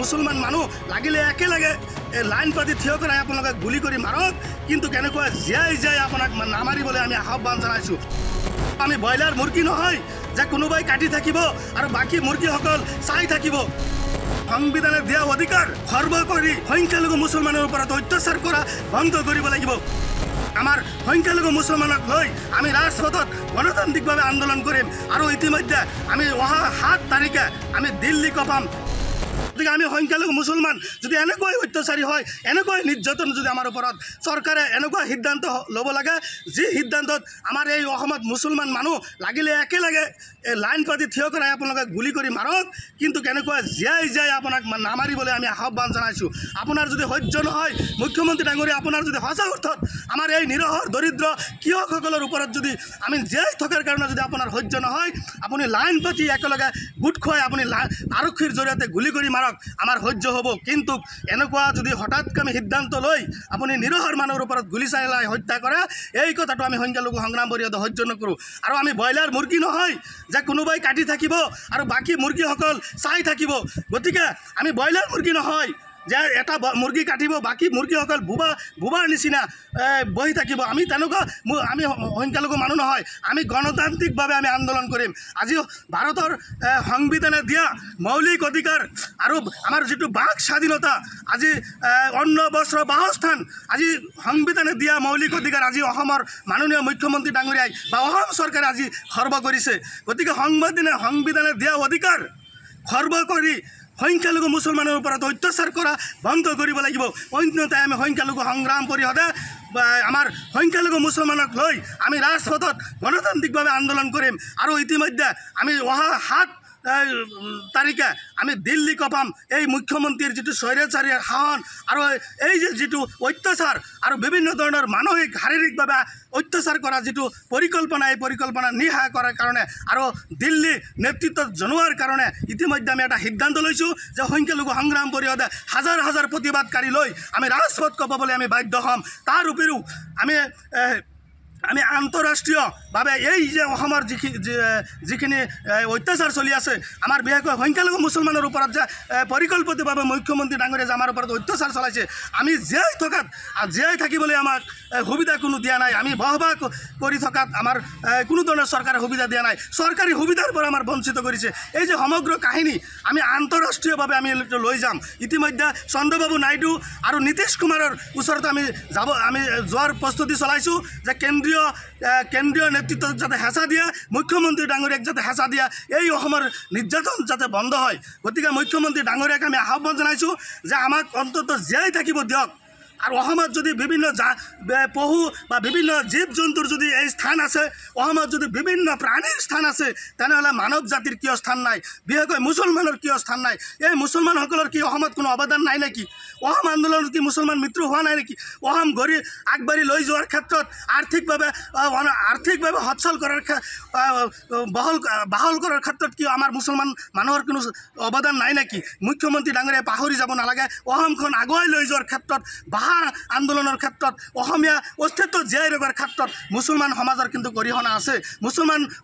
মুছলমান মানুহ লাগিলে একেলগে লাইন পাতি থিয় কৰাই আপোনালোকে গুলি কৰি মাৰক, কিন্তু কেনেকুৱা জীয়াই জীয়াই আপোনাক নামাৰিবলৈ আমি আহ্বান জনাইছোঁ। আমি ব্ৰইলাৰ মুৰ্গী নহয় যে কোনোবাই কাটি থাকিব আৰু বাকী মুৰ্গীসকল চাই থাকিব। সংবিধানে দিয়া অধিকাৰ খৰ্ব কৰি সংখ্যালঘু মুছলমানৰ ওপৰত অত্যাচাৰ কৰা বন্ধ কৰিব লাগিব। আমাৰ সংখ্যালঘু মুছলমানক লৈ আমি ৰাজপথত গণতান্ত্ৰিকভাৱে আন্দোলন কৰিম আৰু ইতিমধ্যে আমি অহা 7 তাৰিখে আমি দিল্লী কপাম। গতিকে আমি সংখ্যালঘু মুছলমান যদি এনেকুৱাই অত্যাচাৰী হয়, এনেকুৱাই নিৰ্যাতন যদি আমাৰ ওপৰত চৰকাৰে এনেকুৱা সিদ্ধান্ত ল'ব লাগে, যি সিদ্ধান্তত আমাৰ এই অসমত মুছলমান মানুহ লাগিলে একেলগে লাইন পাতি থিয় কৰাই আপোনালোকে গুলি কৰি মাৰক, কিন্তু কেনেকুৱা জীয়াই জীয়াই আপোনাক নামাৰিবলৈ আমি আহ্বান জনাইছোঁ। আপোনাৰ যদি সহ্য নহয় মুখ্যমন্ত্ৰী ডাঙৰীয়া, আপোনাৰ যদি সঁচা অৰ্থত আমাৰ এই নিৰহৰ দৰিদ্ৰ কৃষকসকলৰ ওপৰত যদি আমি জীয়াই থকাৰ কাৰণে যদি আপোনাৰ সহ্য নহয়, আপুনি লাইন পাতি একেলগে গোট খুৱাই আপুনি আৰক্ষীৰ জৰিয়তে গুলি কৰি মাৰক, আমাৰ সহ্য হ'ব। কিন্তু এনেকুৱা যদি হঠাৎকামী সিদ্ধান্ত লৈ আপুনি নিৰহৰ মানুহৰ ওপৰত গুলি চালাই হত্যা কৰে, এই কথাটো আমি সংখ্যালঘু সংগ্ৰাম পৰিষদে সহ্য নকৰোঁ। আৰু আমি ব্ৰইলাৰ মুৰ্গী নহয় যে কোনোবাই কাটি থাকিব আৰু বাকী মুৰ্গীসকল চাই থাকিব। গতিকে আমি ব্ৰইলাৰ মুৰ্গী নহয় যে এটা মুৰ্গী কাটিব, বাকী মুৰ্গীসকল বোবাৰ নিচিনা বহি থাকিব। আমি তেনেকুৱা আমি সংখ্যালঘু মানুহ নহয়, আমি গণতান্ত্ৰিকভাৱে আমি আন্দোলন কৰিম। আজি ভাৰতৰ সংবিধানে দিয়া মৌলিক অধিকাৰ আৰু আমাৰ যিটো বাক স্বাধীনতা, আজি অন্ন বস্ত্ৰ বাসস্থান, আজি সংবিধানে দিয়া মৌলিক অধিকাৰ আজি অসমৰ মাননীয় মুখ্যমন্ত্ৰী ডাঙৰীয়াই বা অসম চৰকাৰে আজি খৰ্ব কৰিছে। গতিকে সংবিধানে দিয়া অধিকাৰ খৰ্ব কৰি সংখ্যালঘু মুছলমানৰ ওপৰত অত্যাচাৰ কৰা বন্ধ কৰিব লাগিব। অন্যথাই আমি সংখ্যালঘু সংগ্ৰাম পৰিষদে আমাৰ সংখ্যালঘু মুছলমানক লৈ আমি ৰাজপথত গণতান্ত্ৰিকভাৱে আন্দোলন কৰিম আৰু ইতিমধ্যে আমি অহা 7 তাৰিখে আমি দিল্লী কপাম। এই মুখ্যমন্ত্ৰীৰ যিটো স্বৈৰাচাৰী শাসন আৰু এই যে যিটো অত্যাচাৰ আৰু বিভিন্ন ধৰণৰ মানসিক শাৰীৰিকভাৱে অত্যাচাৰ কৰা যিটো পৰিকল্পনা, এই পৰিকল্পনা নিহা কৰাৰ কাৰণে আৰু দিল্লী নেতৃত্বত জনোৱাৰ কাৰণে ইতিমধ্যে আমি এটা সিদ্ধান্ত লৈছোঁ যে সংখ্যালঘু সংগ্ৰাম পৰিষদে হাজাৰ হাজাৰ প্ৰতিবাদকাৰী লৈ আমি ৰাজপথ কপাবলৈ আমি বাধ্য হ'ম। তাৰ উপৰিও আমি আন্তঃৰাষ্ট্ৰীয়ভাৱে এই যে অসমৰ যিখিনি অত্যাচাৰ চলি আছে, আমাৰ বিশেষকৈ সংখ্যালঘু মুছলমানৰ ওপৰত যে পৰিকল্পিতভাৱে মুখ্যমন্ত্ৰী ডাঙৰীয়াই যে আমাৰ ওপৰত অত্যাচাৰ চলাইছে, আমি জীয়াই থাকিবলৈ আমাক সুবিধা কোনো দিয়া নাই। আমি বসবাস কৰি থকাত আমাৰ কোনো ধৰণৰ চৰকাৰে সুবিধা দিয়া নাই, চৰকাৰী সুবিধাৰ পৰা আমাৰ বঞ্চিত কৰিছে। এই যে সমগ্ৰ কাহিনী আমি আন্তঃৰাষ্ট্ৰীয়ভাৱে আমি লৈ যাম। ইতিমধ্যে চন্দ্ৰবাবু নাইডু আৰু নীতিশ কুমাৰৰ ওচৰত আমি যোৱাৰ প্ৰস্তুতি চলাইছোঁ যে কেন্দ্ৰীয় নেতৃত্বত যাতে হেঁচা দিয়া, মুখ্যমন্ত্ৰী ডাঙৰীয়াক যাতে হেঁচা দিয়া, এই অসমৰ নিৰ্যাতন যাতে বন্ধ হয়। গতিকে মুখ্যমন্ত্ৰী ডাঙৰীয়াক আমি আহ্বান জনাইছোঁ যে আমাক অন্ততঃ জীয়াই থাকিব দিয়ক। আৰু অসমত যদি বিভিন্ন পশু বা বিভিন্ন জীৱ জন্তুৰ যদি এই স্থান আছে, অসমত যদি বিভিন্ন প্ৰাণীৰ স্থান আছে, তেনেহ'লে মানৱ জাতিৰ কিয় স্থান নাই? বিশেষকৈ মুছলমানৰ কিয় স্থান নাই? এই মুছলমানসকলৰ কি অসমত কোনো অৱদান নাই নেকি? অসম আন্দোলনত কি মুছলমান মৃত্যু হোৱা নাই নেকি? অসম আগবাঢ়ি লৈ যোৱাৰ ক্ষেত্ৰত আৰ্থিকভাৱে সচ্ছল কৰাৰ বহল কৰাৰ ক্ষেত্ৰত কি আমাৰ মুছলমান মানুহৰ কোনো অৱদান নাই নেকি? মুখ্যমন্ত্ৰী ডাঙৰীয়াই পাহৰি যাব নালাগে, অসমখন আগুৱাই লৈ যোৱাৰ ক্ষেত্ৰত আন্দোলনৰ ক্ষেত্ৰত, অসমীয়া অস্তিত্ব জীয়াই ৰখাৰ ক্ষেত্ৰত মুছলমান সমাজৰ কিন্তু অৰিহণা আছে,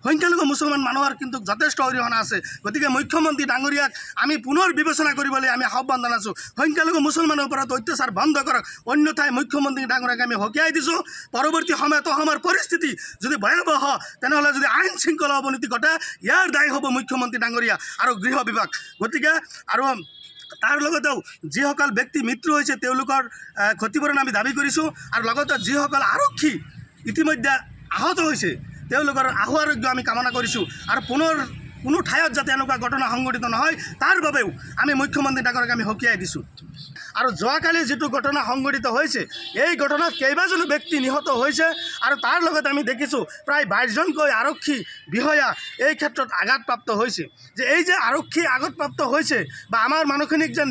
সংখ্যালঘু মুছলমান মানুহৰ কিন্তু যথেষ্ট অৰিহণা আছে। গতিকে মুখ্যমন্ত্ৰী ডাঙৰীয়াক আমি পুনৰ বিবেচনা কৰিবলৈ আমি আহ্বান জনাইছোঁ, সংখ্যালঘু মুছলমানৰ ওপৰত অত্যাচাৰ বন্ধ কৰক, অন্যথাই মুখ্যমন্ত্ৰী ডাঙৰীয়াক আমি সকীয়াই দিছোঁ। পৰৱৰ্তী সময়ত অসমৰ পৰিস্থিতি যদি ভয়াৱহ, তেনেহ'লে যদি আইন শৃংখলা অৱনতি ঘটে, ইয়াৰ দায়ী হ'ব মুখ্যমন্ত্ৰী ডাঙৰীয়া আৰু গৃহ বিভাগ। গতিকে আৰু তাৰ লগতেও যিসকল ব্যক্তি মৃত্যু হৈছে তেওঁলোকৰ ক্ষতিপূৰণ আমি দাবী কৰিছোঁ আৰু লগতে যিসকল আৰক্ষী ইতিমধ্যে আহত হৈছে তেওঁলোকৰ আশু আৰোগ্য আমি কামনা কৰিছোঁ আৰু পুনৰ কোনো ঠাইত যাতে এনেকুৱা ঘটনা সংঘটিত নহয় তাৰ বাবেও আমি মুখ্যমন্ত্ৰী ডাঙৰীয়াক আমি সকীয়াই দিছোঁ। আৰু যোৱাকালি যিটো ঘটনা সংঘটিত হৈছে, এই ঘটনাত কেইবাজনো ব্যক্তি নিহত হৈছে আৰু তাৰ লগতে আমি দেখিছোঁ প্ৰায় 22জনকৈ আৰক্ষী বিষয়া এই ক্ষেত্ৰত আঘাতপ্ৰাপ্ত হৈছে। যে এই যে আৰক্ষী আঘাতপ্ৰাপ্ত হৈছে বা আমাৰ মানুহখিনিক যে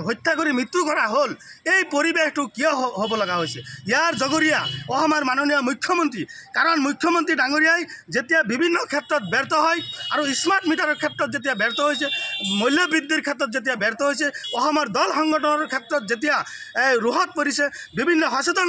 হত্যা কৰি মৃত্যু কৰা হ'ল, এই পৰিৱেশটো কিয় হ'ব লগা হৈছে? ইয়াৰ জগৰীয়া অসমৰ মাননীয় মুখ্যমন্ত্ৰী। কাৰণ মুখ্যমন্ত্ৰী ডাঙৰীয়াই যেতিয়া বিভিন্ন ক্ষেত্ৰত ব্যৰ্থ হয়, আৰু স্মাৰ্ট মিটাৰৰ ক্ষেত্ৰত যেতিয়া ব্যৰ্থ হৈছে, মূল্যবৃদ্ধিৰ ক্ষেত্ৰত যেতিয়া ব্যৰ্থ হৈছে, অসমৰ দল সংগঠনৰ ক্ষেত্ৰত যেতিয়া ৰোহত পৰিছে, বিভিন্ন সচেতন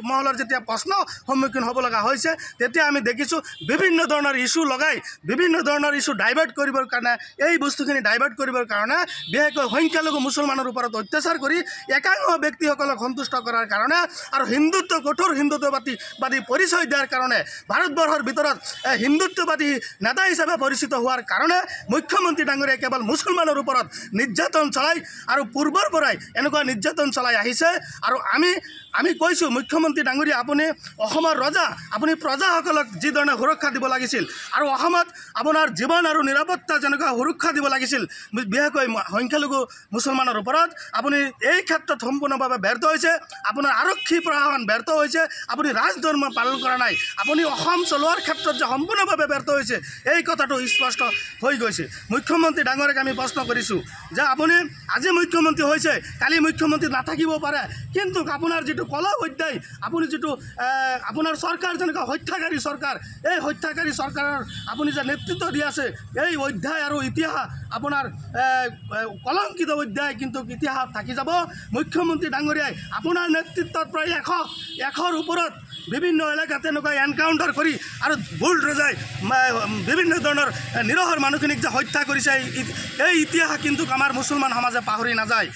মহলৰ যেতিয়া প্ৰশ্ন সন্মুখীন হ'ব লগা হৈছে, তেতিয়া আমি দেখিছোঁ বিভিন্ন ধৰণৰ ইস্যু লগাই, বিভিন্ন ধৰণৰ ইস্যু ডাইভাৰ্ট কৰিবৰ কাৰণে, এই বস্তুখিনি ডাইভাৰ্ট কৰিবৰ কাৰণে বিশেষকৈ সংখ্যালঘু মুছলমানৰ ওপৰত অত্যাচাৰ কৰি একাংশ ব্যক্তিসকলক সন্তুষ্ট কৰাৰ কাৰণে আৰু কঠোৰ হিন্দুত্ববাদী পৰিচয় দিয়াৰ কাৰণে, ভাৰতবৰ্ষৰ ভিতৰত হিন্দুত্ববাদী নেতা হিচাপে পৰিচিত হোৱাৰ কাৰণে মুখ্যমন্ত্ৰী ডাঙৰীয়াই কেৱল মুছলমানৰ ওপৰত নিৰ্যাতন চলাই আৰু পূৰ্বৰ পৰাই এনেকুৱা নিৰ্যাতন চলাই আহিছে। আৰু আমি কৈছোঁ, মুখ্যমন্ত্ৰী ডাঙৰীয়া, আপুনি অসমৰ ৰজা, আপুনি প্ৰজাসকলক যিধৰণে সুৰক্ষা দিব লাগিছিল আৰু অসমত আপোনাৰ জীৱন আৰু নিৰাপত্তা যেনেকুৱা সুৰক্ষা দিব লাগিছিল, বিশেষকৈ সংখ্যালঘু মুছলমানৰ ওপৰত আপুনি এই ক্ষেত্ৰত সম্পূৰ্ণভাৱে ব্যৰ্থ হৈছে। আপোনাৰ আৰক্ষী প্ৰশাসন ব্যৰ্থ হৈছে, আপুনি ৰাজধৰ্ম পালন কৰা নাই, আপুনি অসম চলোৱাৰ ক্ষেত্ৰত যে সম্পূৰ্ণভাৱে ব্যৰ্থ হৈছে, এই কথাটো স্পষ্ট হৈ গৈছে। মুখ্যমন্ত্ৰী ডাঙৰীয়াক আমি প্ৰশ্ন কৰিছোঁ যে আপুনি আজি মুখ্যমন্ত্ৰী হৈছে, কালি মুখ্যমন্ত্ৰী নাথাকিব পাৰে, কিন্তু আপোনাৰ যিটো কলা অধ্যায়, আপুনি যিটো আপোনাৰ চৰকাৰ যেনেকুৱা হত্যাকাৰী চৰকাৰ, এই হত্যাকাৰী চৰকাৰৰ আপুনি যে নেতৃত্ব দি আছে, এই অধ্যায় আৰু ইতিহাস আপোনাৰ কলংকিত অধ্যায় কিন্তু ইতিহাস থাকি যাব। মুখ্যমন্ত্ৰী ডাঙৰীয়াই আপোনাৰ নেতৃত্বত প্ৰায় 100ৰ ওপৰত বিভিন্ন এলেকাত তেনেকুৱা এনকাউণ্টাৰ কৰি আৰু বুলডোজাৰ বিভিন্ন ধৰণৰ নিৰহৰ মানুহখিনিক যে হত্যা কৰিছে, এই ইতিহাস কিন্তু আমাৰ মুছলমান সমাজে পাহৰি নাযায়।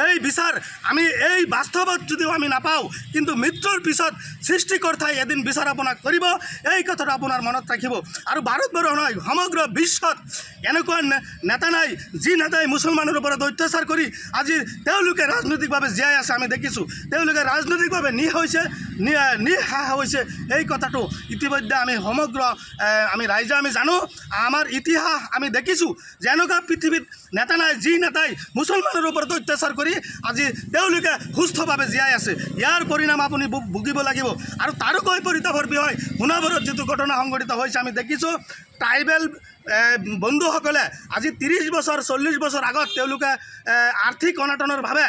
এই বিচাৰ আমি এই বাস্তৱত যদিও আমি নাপাওঁ, কিন্তু মৃত্যুৰ পিছত সৃষ্টিকৰ্তাই এদিন বিচাৰ আপোনাক কৰিব, এই কথাটো আপোনাৰ মনত ৰাখিব। আৰু ভাৰতবৰ্ষ নহয়, সমগ্ৰ বিশ্বত এনেকুৱা নেতা নাই যি নেতাই মুছলমানৰ ওপৰত অত্যাচাৰ কৰি আজি তেওঁলোকে ৰাজনৈতিকভাৱে জীয়াই আছে। আমি দেখিছোঁ তেওঁলোকে ৰাজনৈতিকভাৱে নিঃশেষ হৈছে। এই কথাটো ইতিমধ্যে আমি সমগ্ৰ ৰাইজে আমি জানো, আমাৰ ইতিহাস আমি দেখিছোঁ যে এনেকুৱা পৃথিৱীত নেতা নাই যি নেতাই মুছলমানৰ ওপৰত অত্যাচাৰ কৰি আজি তেওঁলোকে সুস্থভাৱে জীয়াই আছে। ইয়াৰ পৰিণাম আপুনি ভুগিব লাগিব। আৰু তাৰোকৈ পৰিতাপৰ বিষয়, সোণাপুৰত যিটো ঘটনা সংঘটিত হৈছে, আমি দেখিছোঁ ট্ৰাইবেল বন্ধুসকলে আজি 30 বছৰ 40 বছৰ আগত তেওঁলোকে আৰ্থিক অনাটনৰ ভাৱে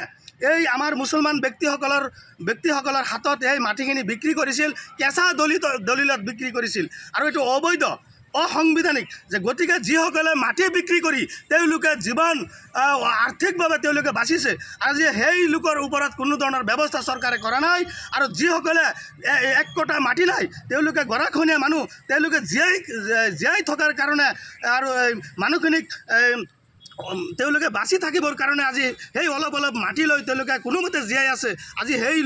এই আমাৰ মুছলমান ব্যক্তিসকলৰ হাতত এই মাটিখিনি বিক্ৰী কৰিছিল, কেঁচা দলিলত বিক্ৰী কৰিছিল, আৰু এইটো অবৈধ, অসাংবিধানিক। যে গতিকে যিসকলে মাটি বিক্ৰী কৰি তেওঁলোকে জীৱন আৰ্থিকভাৱে তেওঁলোকে বাচিছে, আজি সেই লোকৰ ওপৰত কোনো ধৰণৰ ব্যৱস্থা চৰকাৰে কৰা নাই। আৰু যিসকলে এক কটা মাটি নাই, তেওঁলোকে গৰাখহনীয়া মানুহ, তেওঁলোকে জীয়াই থকাৰ কাৰণে আৰু মানুহখিনিক তেওঁলোকে বাচি থাকিবৰ কাৰণে আজি সেই অলপ মাটি লৈ তেওঁলোকে কোনোমতে জীয়াই আছে। আজি সেই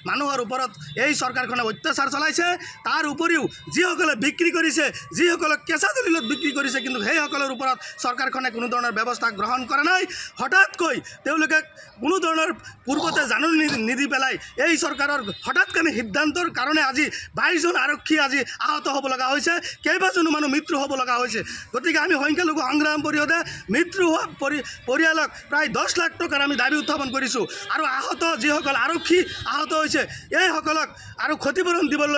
মানুহৰ ওপৰত এই চৰকাৰখনে অত্যাচাৰ চলাইছে। তাৰ উপৰিও যিসকলে বিক্ৰী কৰিছে, যিসকলক কেঁচা দলিলত বিক্ৰী কৰিছে, কিন্তু সেইসকলৰ ওপৰত চৰকাৰখনে কোনো ধৰণৰ ব্যৱস্থা গ্ৰহণ কৰা নাই। হঠাৎকৈ তেওঁলোকে কোনো ধৰণৰ পূৰ্বতে জাননী নিদি পেলাই এই চৰকাৰৰ হঠাৎকামী সিদ্ধান্তৰ কাৰণে আজি 22জন আৰক্ষী আজি আহত হ'ব লগা হৈছে, কেইবাজনো মানুহ মৃত্যু হ'ব লগা হৈছে। গতিকে আমি সংখ্যালঘু সংগ্ৰাম পৰিষদে মৃত্যু হোৱা পৰিয়ালক প্ৰায় 10 লাখ টকাৰ আমি দাবী উত্থাপন কৰিছোঁ। আৰু যিসকল আৰক্ষী আহত হৈছে, এইসকলক আৰু ক্ষতিপূৰণ দিবলৈ